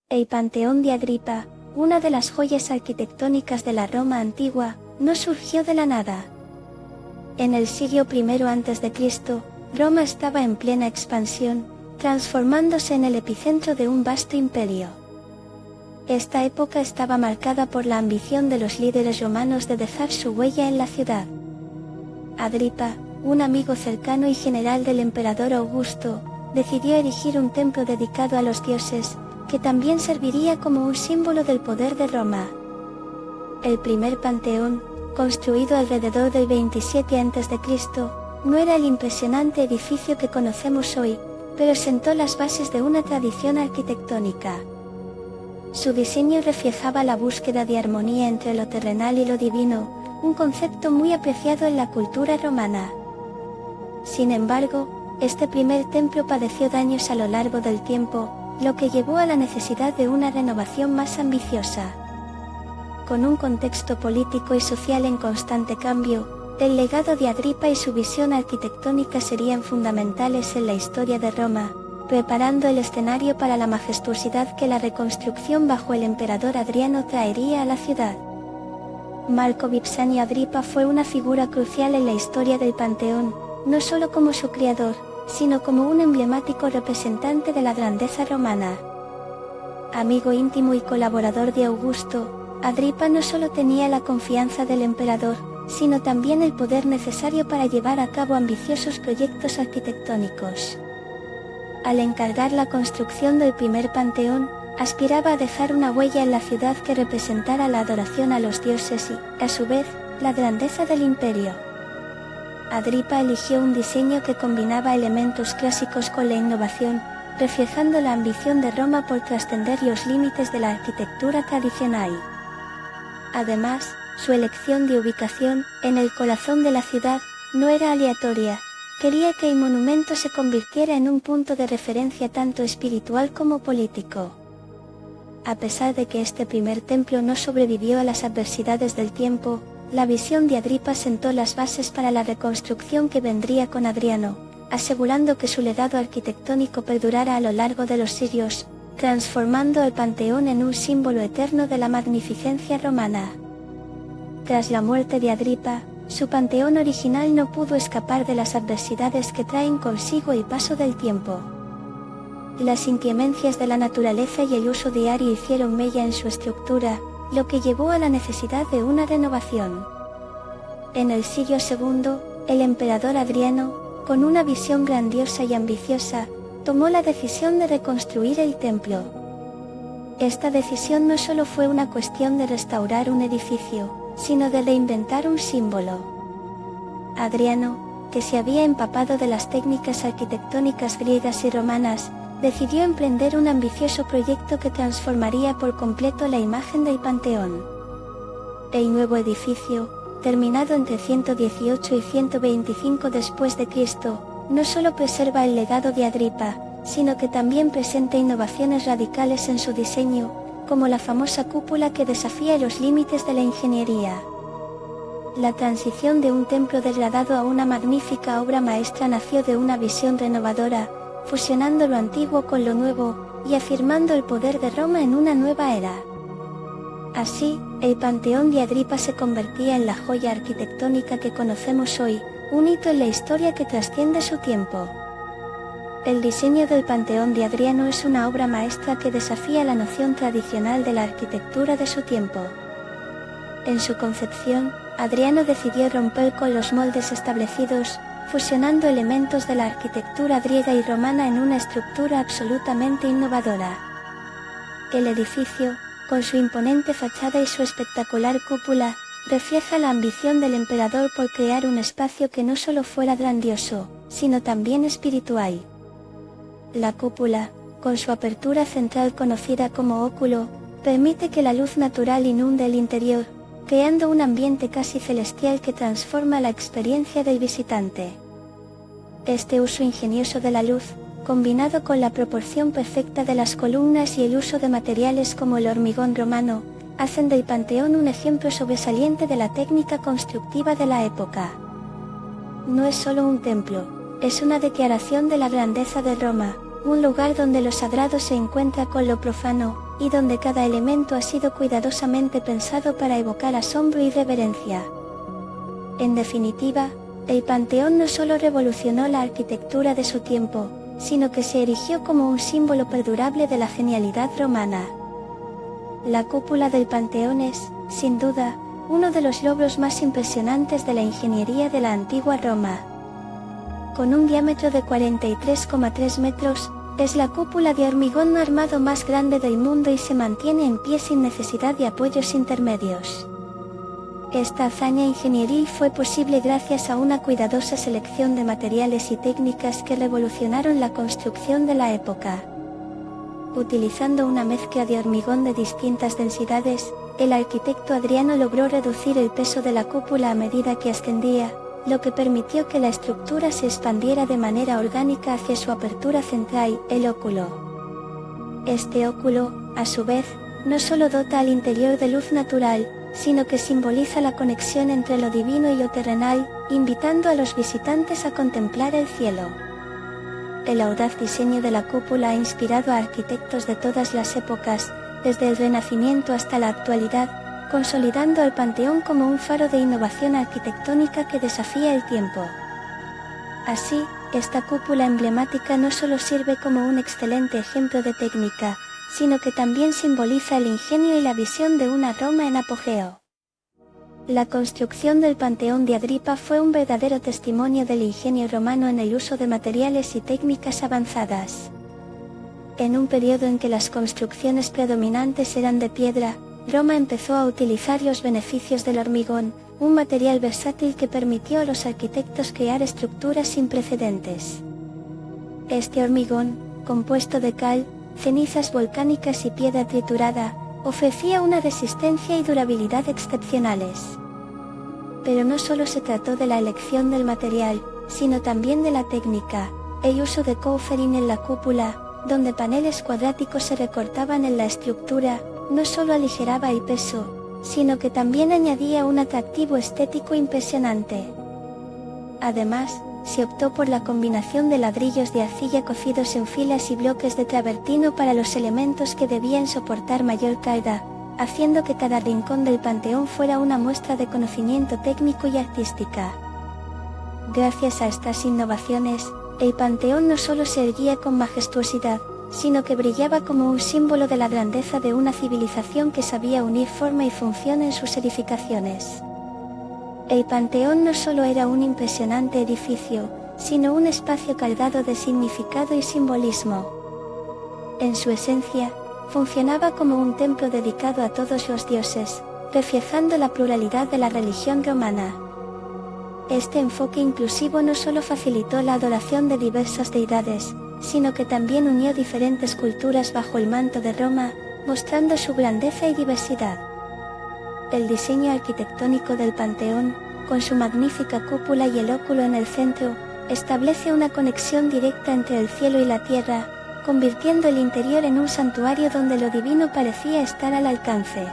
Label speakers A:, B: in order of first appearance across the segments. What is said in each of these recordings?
A: El Panteón de Agripa, una de las joyas arquitectónicas de la Roma antigua, no surgió de la nada. En el siglo I a.C., Roma estaba en plena expansión, transformándose en el epicentro de un vasto imperio. Esta época estaba marcada por la ambición de los líderes romanos de dejar su huella en la ciudad. Agripa, un amigo cercano y general del emperador Augusto, decidió erigir un templo dedicado a los dioses, que también serviría como un símbolo del poder de Roma. El primer panteón, construido alrededor del 27 a.C., no era el impresionante edificio que conocemos hoy, pero sentó las bases de una tradición arquitectónica. Su diseño reflejaba la búsqueda de armonía entre lo terrenal y lo divino, un concepto muy apreciado en la cultura romana. Sin embargo, este primer templo padeció daños a lo largo del tiempo, lo que llevó a la necesidad de una renovación más ambiciosa. Con un contexto político y social en constante cambio, el legado de Agripa y su visión arquitectónica serían fundamentales en la historia de Roma, preparando el escenario para la majestuosidad que la reconstrucción bajo el emperador Adriano traería a la ciudad. Marco Vipsanio Agripa fue una figura crucial en la historia del Panteón, no solo como su creador, sino como un emblemático representante de la grandeza romana. Amigo íntimo y colaborador de Augusto, Agripa no solo tenía la confianza del emperador, sino también el poder necesario para llevar a cabo ambiciosos proyectos arquitectónicos. Al encargar la construcción del primer panteón, aspiraba a dejar una huella en la ciudad que representara la adoración a los dioses y, a su vez, la grandeza del imperio. Agripa eligió un diseño que combinaba elementos clásicos con la innovación, reflejando la ambición de Roma por trascender los límites de la arquitectura tradicional. Además, su elección de ubicación, en el corazón de la ciudad, no era aleatoria. Quería que el monumento se convirtiera en un punto de referencia tanto espiritual como político. A pesar de que este primer templo no sobrevivió a las adversidades del tiempo, la visión de Agripa sentó las bases para la reconstrucción que vendría con Adriano, asegurando que su legado arquitectónico perdurara a lo largo de los siglos, transformando el Panteón en un símbolo eterno de la magnificencia romana. Tras la muerte de Agripa, su panteón original no pudo escapar de las adversidades que traen consigo el paso del tiempo. Las inclemencias de la naturaleza y el uso diario hicieron mella en su estructura, lo que llevó a la necesidad de una renovación. En el siglo II, el emperador Adriano, con una visión grandiosa y ambiciosa, tomó la decisión de reconstruir el templo. Esta decisión no solo fue una cuestión de restaurar un edificio, sino de reinventar un símbolo. Adriano, que se había empapado de las técnicas arquitectónicas griegas y romanas, decidió emprender un ambicioso proyecto que transformaría por completo la imagen del Panteón. El nuevo edificio, terminado entre 118 y 125 después de Cristo, no solo preserva el legado de Agripa, sino que también presenta innovaciones radicales en su diseño, como la famosa cúpula que desafía los límites de la ingeniería. La transición de un templo degradado a una magnífica obra maestra nació de una visión renovadora, fusionando lo antiguo con lo nuevo, y afirmando el poder de Roma en una nueva era. Así, el Panteón de Agripa se convertía en la joya arquitectónica que conocemos hoy, un hito en la historia que trasciende su tiempo. El diseño del Panteón de Adriano es una obra maestra que desafía la noción tradicional de la arquitectura de su tiempo. En su concepción, Adriano decidió romper con los moldes establecidos, fusionando elementos de la arquitectura griega y romana en una estructura absolutamente innovadora. El edificio, con su imponente fachada y su espectacular cúpula, refleja la ambición del emperador por crear un espacio que no solo fuera grandioso, sino también espiritual. La cúpula, con su apertura central conocida como óculo, permite que la luz natural inunde el interior, creando un ambiente casi celestial que transforma la experiencia del visitante. Este uso ingenioso de la luz, combinado con la proporción perfecta de las columnas y el uso de materiales como el hormigón romano, hacen del Panteón un ejemplo sobresaliente de la técnica constructiva de la época. No es solo un templo, es una declaración de la grandeza de Roma, un lugar donde lo sagrado se encuentra con lo profano, y donde cada elemento ha sido cuidadosamente pensado para evocar asombro y reverencia. En definitiva, el Panteón no solo revolucionó la arquitectura de su tiempo, sino que se erigió como un símbolo perdurable de la genialidad romana. La cúpula del Panteón es, sin duda, uno de los logros más impresionantes de la ingeniería de la antigua Roma. Con un diámetro de 43,3 metros, es la cúpula de hormigón armado más grande del mundo y se mantiene en pie sin necesidad de apoyos intermedios. Esta hazaña ingenieril fue posible gracias a una cuidadosa selección de materiales y técnicas que revolucionaron la construcción de la época. Utilizando una mezcla de hormigón de distintas densidades, el arquitecto Adriano logró reducir el peso de la cúpula a medida que ascendía, lo que permitió que la estructura se expandiera de manera orgánica hacia su apertura central, el óculo. Este óculo, a su vez, no solo dota al interior de luz natural, sino que simboliza la conexión entre lo divino y lo terrenal, invitando a los visitantes a contemplar el cielo. El audaz diseño de la cúpula ha inspirado a arquitectos de todas las épocas, desde el Renacimiento hasta la actualidad, consolidando al Panteón como un faro de innovación arquitectónica que desafía el tiempo. Así, esta cúpula emblemática no solo sirve como un excelente ejemplo de técnica, sino que también simboliza el ingenio y la visión de una Roma en apogeo. La construcción del Panteón de Agripa fue un verdadero testimonio del ingenio romano en el uso de materiales y técnicas avanzadas. En un periodo en que las construcciones predominantes eran de piedra, Roma empezó a utilizar los beneficios del hormigón, un material versátil que permitió a los arquitectos crear estructuras sin precedentes. Este hormigón, compuesto de cal, cenizas volcánicas y piedra triturada, ofrecía una resistencia y durabilidad excepcionales. Pero no solo se trató de la elección del material, sino también de la técnica. El uso de couffering en la cúpula, donde paneles cuadráticos se recortaban en la estructura, no solo aligeraba el peso, sino que también añadía un atractivo estético impresionante. Además, se optó por la combinación de ladrillos de arcilla cocidos en filas y bloques de travertino para los elementos que debían soportar mayor carga, haciendo que cada rincón del Panteón fuera una muestra de conocimiento técnico y artística. Gracias a estas innovaciones, el Panteón no solo se erguía con majestuosidad, sino que brillaba como un símbolo de la grandeza de una civilización que sabía unir forma y función en sus edificaciones. El Panteón no solo era un impresionante edificio, sino un espacio cargado de significado y simbolismo. En su esencia, funcionaba como un templo dedicado a todos los dioses, reflejando la pluralidad de la religión romana. Este enfoque inclusivo no solo facilitó la adoración de diversas deidades, sino que también unió diferentes culturas bajo el manto de Roma, mostrando su grandeza y diversidad. El diseño arquitectónico del Panteón, con su magnífica cúpula y el óculo en el centro, establece una conexión directa entre el cielo y la tierra, convirtiendo el interior en un santuario donde lo divino parecía estar al alcance.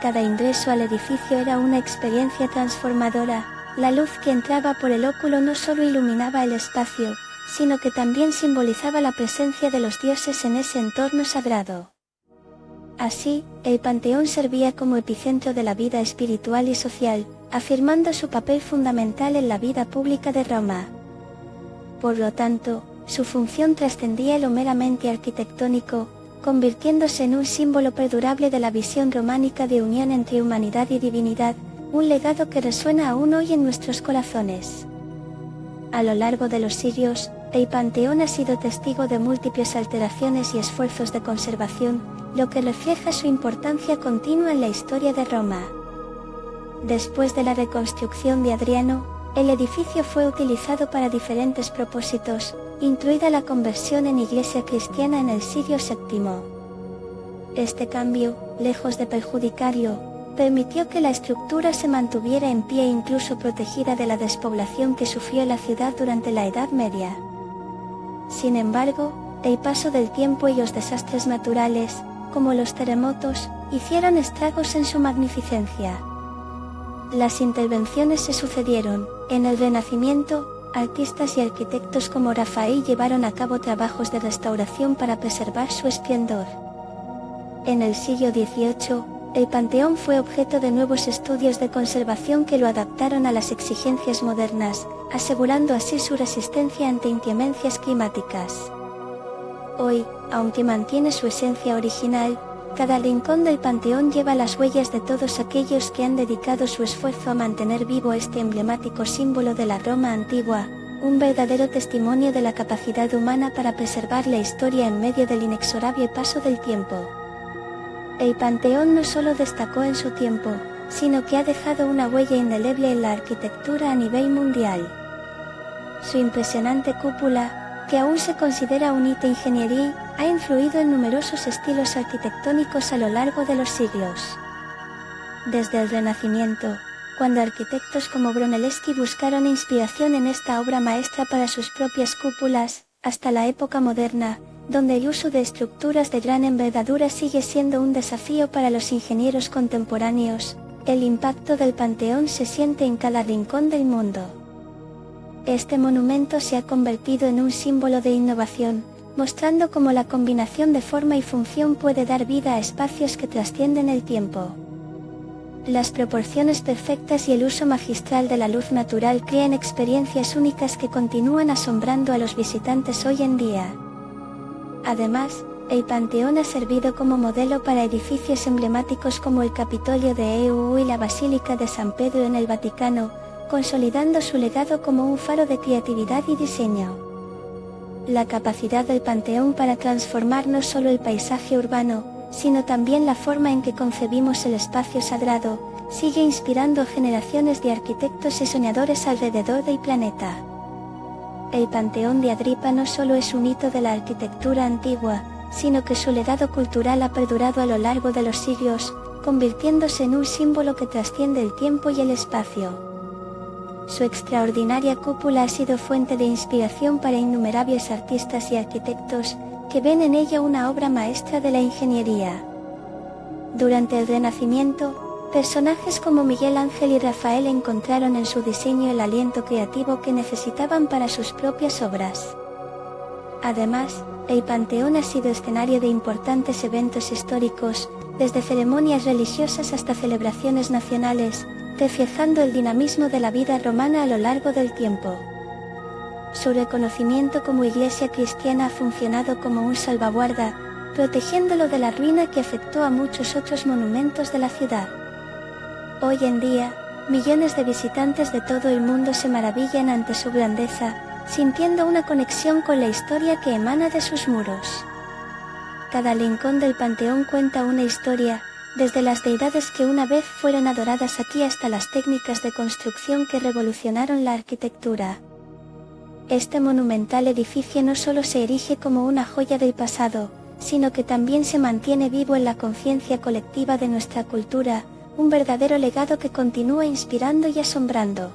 A: Cada ingreso al edificio era una experiencia transformadora. La luz que entraba por el óculo no solo iluminaba el espacio, sino que también simbolizaba la presencia de los dioses en ese entorno sagrado. Así, el Panteón servía como epicentro de la vida espiritual y social, afirmando su papel fundamental en la vida pública de Roma. Por lo tanto, su función trascendía lo meramente arquitectónico, convirtiéndose en un símbolo perdurable de la visión románica de unión entre humanidad y divinidad, un legado que resuena aún hoy en nuestros corazones. A lo largo de los siglos, el Panteón ha sido testigo de múltiples alteraciones y esfuerzos de conservación, lo que refleja su importancia continua en la historia de Roma. Después de la reconstrucción de Adriano, el edificio fue utilizado para diferentes propósitos, incluida la conversión en iglesia cristiana en el siglo VII. Este cambio, lejos de perjudicarlo, permitió que la estructura se mantuviera en pie e incluso protegida de la despoblación que sufrió la ciudad durante la Edad Media. Sin embargo, el paso del tiempo y los desastres naturales, como los terremotos, hicieron estragos en su magnificencia. Las intervenciones se sucedieron. En el Renacimiento, artistas y arquitectos como Rafael llevaron a cabo trabajos de restauración para preservar su esplendor. En el siglo XVIII, el Panteón fue objeto de nuevos estudios de conservación que lo adaptaron a las exigencias modernas, asegurando así su resistencia ante inclemencias climáticas. Hoy, aunque mantiene su esencia original, cada rincón del Panteón lleva las huellas de todos aquellos que han dedicado su esfuerzo a mantener vivo este emblemático símbolo de la Roma antigua, un verdadero testimonio de la capacidad humana para preservar la historia en medio del inexorable paso del tiempo. El Panteón no solo destacó en su tiempo, sino que ha dejado una huella indeleble en la arquitectura a nivel mundial. Su impresionante cúpula, que aún se considera un hito ingenieril, ha influido en numerosos estilos arquitectónicos a lo largo de los siglos. Desde el Renacimiento, cuando arquitectos como Brunelleschi buscaron inspiración en esta obra maestra para sus propias cúpulas, hasta la época moderna, donde el uso de estructuras de gran envergadura sigue siendo un desafío para los ingenieros contemporáneos, el impacto del Panteón se siente en cada rincón del mundo. Este monumento se ha convertido en un símbolo de innovación, mostrando cómo la combinación de forma y función puede dar vida a espacios que trascienden el tiempo. Las proporciones perfectas y el uso magistral de la luz natural crean experiencias únicas que continúan asombrando a los visitantes hoy en día. Además, el Panteón ha servido como modelo para edificios emblemáticos como el Capitolio de EU y la Basílica de San Pedro en el Vaticano, consolidando su legado como un faro de creatividad y diseño. La capacidad del Panteón para transformar no solo el paisaje urbano, sino también la forma en que concebimos el espacio sagrado, sigue inspirando a generaciones de arquitectos y soñadores alrededor del planeta. El Panteón de Agripa no solo es un hito de la arquitectura antigua, sino que su legado cultural ha perdurado a lo largo de los siglos, convirtiéndose en un símbolo que trasciende el tiempo y el espacio. Su extraordinaria cúpula ha sido fuente de inspiración para innumerables artistas y arquitectos, que ven en ella una obra maestra de la ingeniería. Durante el Renacimiento, personajes como Miguel Ángel y Rafael encontraron en su diseño el aliento creativo que necesitaban para sus propias obras. Además, el Panteón ha sido escenario de importantes eventos históricos, desde ceremonias religiosas hasta celebraciones nacionales, reflejando el dinamismo de la vida romana a lo largo del tiempo. Su reconocimiento como iglesia cristiana ha funcionado como un salvaguarda, protegiéndolo de la ruina que afectó a muchos otros monumentos de la ciudad. Hoy en día, millones de visitantes de todo el mundo se maravillan ante su grandeza, sintiendo una conexión con la historia que emana de sus muros. Cada rincón del Panteón cuenta una historia, desde las deidades que una vez fueron adoradas aquí hasta las técnicas de construcción que revolucionaron la arquitectura. Este monumental edificio no solo se erige como una joya del pasado, sino que también se mantiene vivo en la conciencia colectiva de nuestra cultura, un verdadero legado que continúa inspirando y asombrando.